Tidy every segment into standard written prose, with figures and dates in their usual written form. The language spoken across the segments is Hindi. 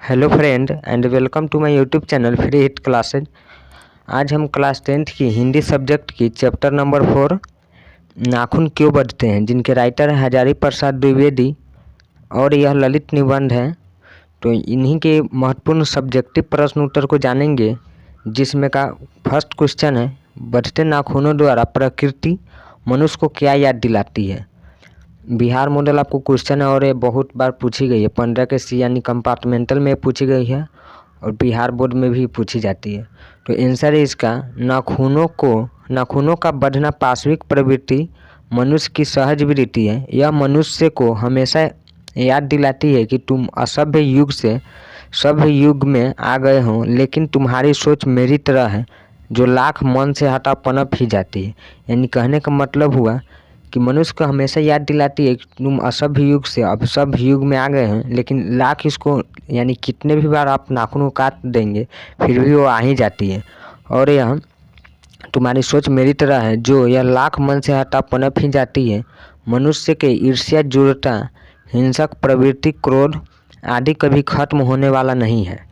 Hello friend and welcome to my YouTube channel free hit classes. आज हम क्लास 10th की हिंदी सब्जेक्ट की चैप्टर नंबर 4 नाखून क्यों बढ़ते हैं, जिनके राइटर है हजारी प्रसाद द्विवेदी और यह ललित निबंध है। तो इन्हीं के महत्वपूर्ण सब्जेक्टिव प्रश्न उत्तर को जानेंगे, जिसमें का फर्स्ट क्वेश्चन है, बढ़ते नाखूनों द्वारा प्रकृति मनुष्य को क्या याद दिलाती है। बिहार मॉडल आपको क्वेश्चन है और ये बहुत बार पूछी गई है। 15 के सी यानी कंपार्टमेंटल में पूछी गई है और बिहार बोर्ड में भी पूछी जाती है। तो आंसर है इसका, नाखूनों का बढ़ना पार्श्विक प्रवृत्ति मनुष्य की सहज वृत्ति है। यह मनुष्य को हमेशा याद दिलाती है कि तुम असभ्य युग से सभ्य युग में आ गए हो, लेकिन तुम्हारी सोच मेरी तरह है जो लाख मन से हटा पनप ही जाती है। यानी कहने का मतलब हुआ कि मनुष्य को हमेशा याद दिलाती है कि तुम असभ्य युग से अब सभ्य युग में आ गए हैं, लेकिन लाख इसको यानी कितने भी बार आप नाखून को काट देंगे फिर भी वो आ ही जाती है। और यह तुम्हारी सोच मेरी तरह है जो यह लाख मन से हटा पनप ही जाती है। मनुष्य के ईर्ष्या, जुड़ता, हिंसक प्रवृत्ति, क्रोध आदि कभी खत्म होने वाला नहीं है।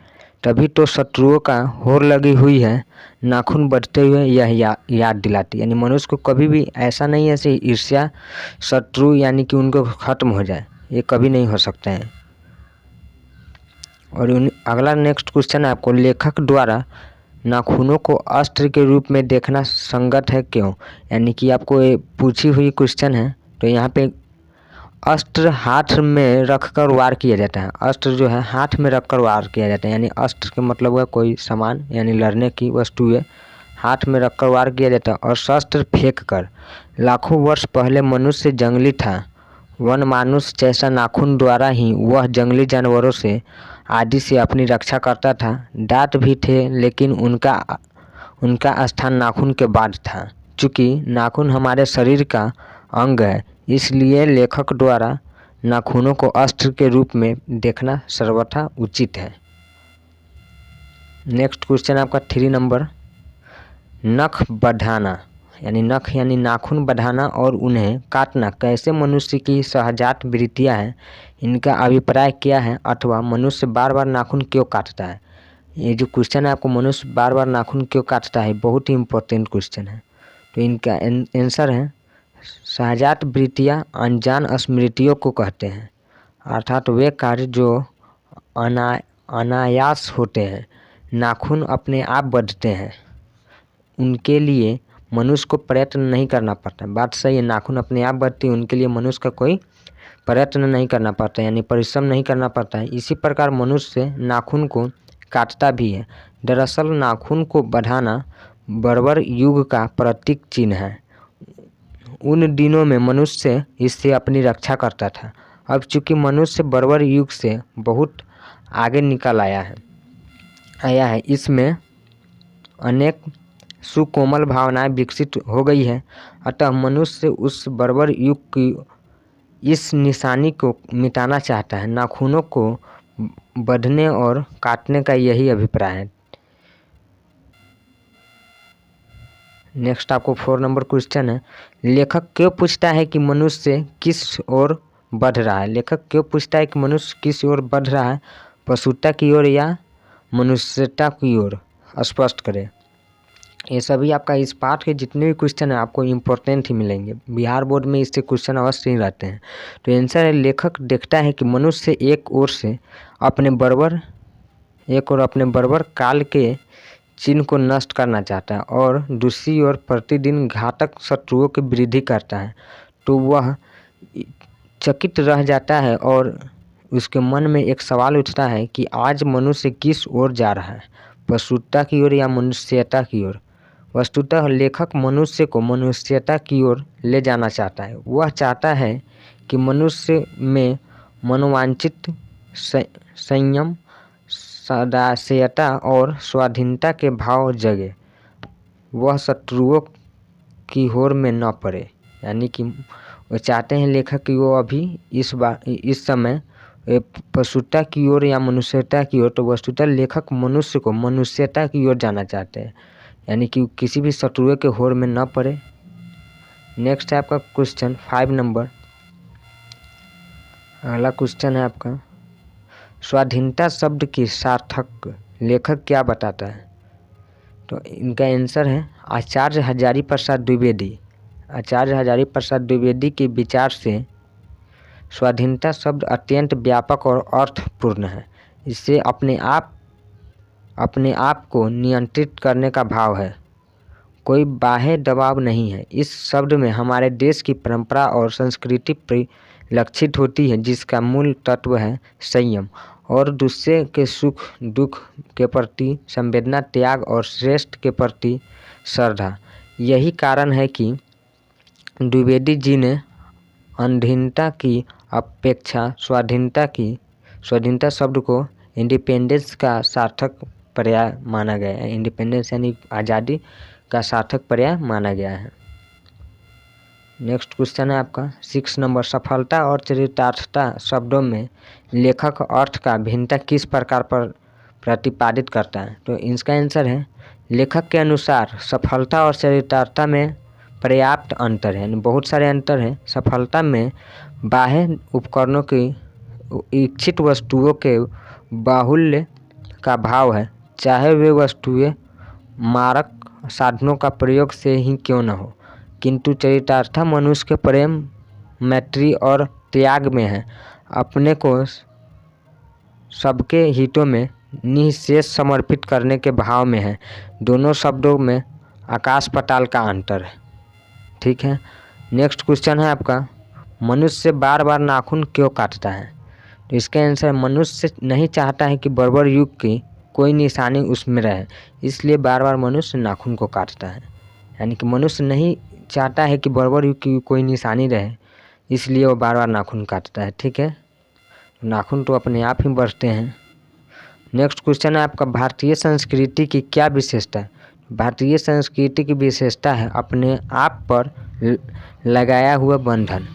तभी तो शत्रुओं का होर लगी हुई है, नाखून बढ़ते हुए यह याद दिलाती। यानी मनुष्य को कभी भी ऐसा नहीं है कि ईर्ष्या, शत्रु यानी कि उनको खत्म हो जाए, ये कभी नहीं हो सकते हैं। और अगला नेक्स्ट क्वेश्चन है आपको, लेखक द्वारा नाखूनों को अस्त्र के रूप में देखना संगत है क्यों। यानी कि आपको ये पूछी हुई क्वेश्चन है। तो यहाँ पे अस्त्र हाथ में रखकर वार किया जाता है। अस्त्र जो है हाथ में रखकर वार किया जाता है, यानी अस्त्र के मतलब है कोई सामान यानी लड़ने की वस्तु है, हाथ में रखकर वार किया जाता है। और शस्त्र फेंक कर। लाखों वर्ष पहले मनुष्य जंगली था, वन मानुष जैसा नाखून द्वारा ही वह जंगली जानवरों से आदि से अपनी रक्षा करता था। दांत भी थे, लेकिन उनका स्थान नाखून के बाद था। चूँकि नाखून हमारे शरीर का अंग है, इसलिए लेखक द्वारा नाखूनों को अस्त्र के रूप में देखना सर्वथा उचित है। नेक्स्ट क्वेश्चन आपका 3 नंबर, नख बढ़ाना यानी नख यानी नाखून बढ़ाना और उन्हें काटना कैसे मनुष्य की सहजात वृत्तियाँ हैं, इनका अभिप्राय क्या है, अथवा मनुष्य बार बार नाखून क्यों काटता है। ये जो क्वेश्चन है आपको, मनुष्य बार बार नाखून क्यों काटता है, बहुत ही इम्पोर्टेंट क्वेश्चन है। तो इनका आंसर है, सहजात वृत्तियाँ अनजान स्मृतियों को कहते हैं, अर्थात वे कार्य जो अनायास होते हैं। नाखून अपने आप बढ़ते हैं, उनके लिए मनुष्य को प्रयत्न नहीं करना पड़ता। बात सही है, नाखून अपने आप बढ़ती है, उनके लिए मनुष्य का कोई प्रयत्न नहीं करना पड़ता, यानी परिश्रम नहीं करना पड़ता है। इसी प्रकार मनुष्य नाखून को काटता भी है। दरअसल नाखून को बढ़ाना बर्बर युग का प्रतीक चिन्ह है। उन दिनों में मनुष्य इससे अपनी रक्षा करता था। अब चूंकि मनुष्य बर्बर युग से बहुत आगे निकल आया है, इसमें अनेक सुकोमल भावनाएं विकसित हो गई है। अतः मनुष्य उस बर्बर युग की इस निशानी को मिटाना चाहता है। नाखूनों को बढ़ने और काटने का यही अभिप्राय है। नेक्स्ट आपको 4 नंबर क्वेश्चन है, लेखक क्यों पूछता है कि मनुष्य किस ओर बढ़ रहा है। लेखक क्यों पूछता है कि मनुष्य किस ओर बढ़ रहा है, पशुता की ओर या मनुष्यता की ओर, स्पष्ट करें। ये सभी आपका इस पाठ के जितने भी क्वेश्चन हैं आपको इम्पोर्टेंट ही मिलेंगे। बिहार बोर्ड में इससे क्वेश्चन अवश्य ही रहते हैं। तो आंसर है, लेखक देखता है कि मनुष्य एक ओर अपने बर्बर काल के चिन्ह को नष्ट करना चाहता है और दूसरी ओर प्रतिदिन घातक शत्रुओं की वृद्धि करता है। तो वह चकित रह जाता है और उसके मन में एक सवाल उठता है कि आज मनुष्य किस ओर जा रहा है, पशुता की ओर या मनुष्यता की ओर। वस्तुतः लेखक मनुष्य को मनुष्यता की ओर ले जाना चाहता है। वह चाहता है कि मनुष्य में मनोवांछित संयम, सदास्यता और स्वाधीनता के भाव जगे, वह शत्रुओं की होर में न पड़े। यानी कि वो चाहते हैं लेखक कि वो अभी इस समय पशुता की ओर या मनुष्यता की ओर, तो वस्तुतः लेखक मनुष्य को मनुष्यता की ओर जाना चाहते हैं, यानी कि किसी भी शत्रुओं के होर में न पड़े। नेक्स्ट है आपका क्वेश्चन 5 नंबर। अगला क्वेश्चन है आपका, स्वाधीनता शब्द की सार्थक लेखक क्या बताता है? तो इनका आंसर है आचार्य हजारी प्रसाद द्विवेदी। आचार्य हजारी प्रसाद द्विवेदी के विचार से स्वाधीनता शब्द अत्यंत व्यापक और अर्थपूर्ण है। इससे अपने आप को नियंत्रित करने का भाव है, कोई बाह्य दबाव नहीं है। इस शब्द में हमारे देश की परंपरा और संस्कृति परिलक्षित होती है, जिसका मूल तत्व है संयम और दूसरे के सुख दुख के प्रति संवेदना, त्याग और श्रेष्ठ के प्रति श्रद्धा। यही कारण है कि द्विवेदी जी ने अधीनता की अपेक्षा स्वाधीनता शब्द को इंडिपेंडेंस का सार्थक पर्याय माना गया है। इंडिपेंडेंस यानी आज़ादी का सार्थक पर्याय माना गया है। नेक्स्ट क्वेश्चन है आपका 6 नंबर, सफलता और चरितार्थता शब्दों में लेखक अर्थ का भिन्नता किस प्रकार पर प्रतिपादित करता है? तो इसका आंसर है लेखक के अनुसार सफलता और चरितार्थता में पर्याप्त अंतर है, यानी बहुत सारे अंतर है। सफलता में बाह्य उपकरणों की इच्छित वस्तुओं के बाहुल्य का भाव है, चाहे वे वस्तुएं मारक साधनों का प्रयोग से ही क्यों न हो। किंतु चरितार्थ मनुष्य के प्रेम, मैत्री और त्याग में है, अपने को सबके हितों में निःशेष समर्पित करने के भाव में है। दोनों शब्दों में आकाश पाताल का अंतर है। ठीक है। नेक्स्ट क्वेश्चन है आपका, मनुष्य बार बार नाखून क्यों काटता है? तो इसका आंसर, मनुष्य नहीं चाहता है कि बर्बर युग की कोई निशानी उसमें रहे, इसलिए बार बार मनुष्य नाखून को काटता है। यानी कि मनुष्य नहीं चाहता है कि बर्बर युग की कोई निशानी रहे, इसलिए वो बार बार नाखून काटता है। ठीक है, नाखून तो अपने आप ही बढ़ते हैं। नेक्स्ट क्वेश्चन है आपका, भारतीय संस्कृति की क्या विशेषता है? भारतीय संस्कृति की विशेषता है अपने आप पर लगाया हुआ बंधन।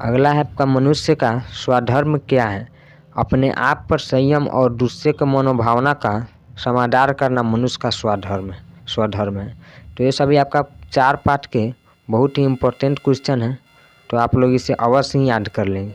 अगला है आपका, मनुष्य का स्वधर्म क्या है? अपने आप पर संयम और दूसरे के मनोभावना का समादर करना मनुष्य का स्वधर्म है। तो ये सभी आपका 4 पार्ट के बहुत ही इम्पोर्टेंट क्वेश्चन है, तो आप लोग इसे अवश्य ही याद कर लेंगे।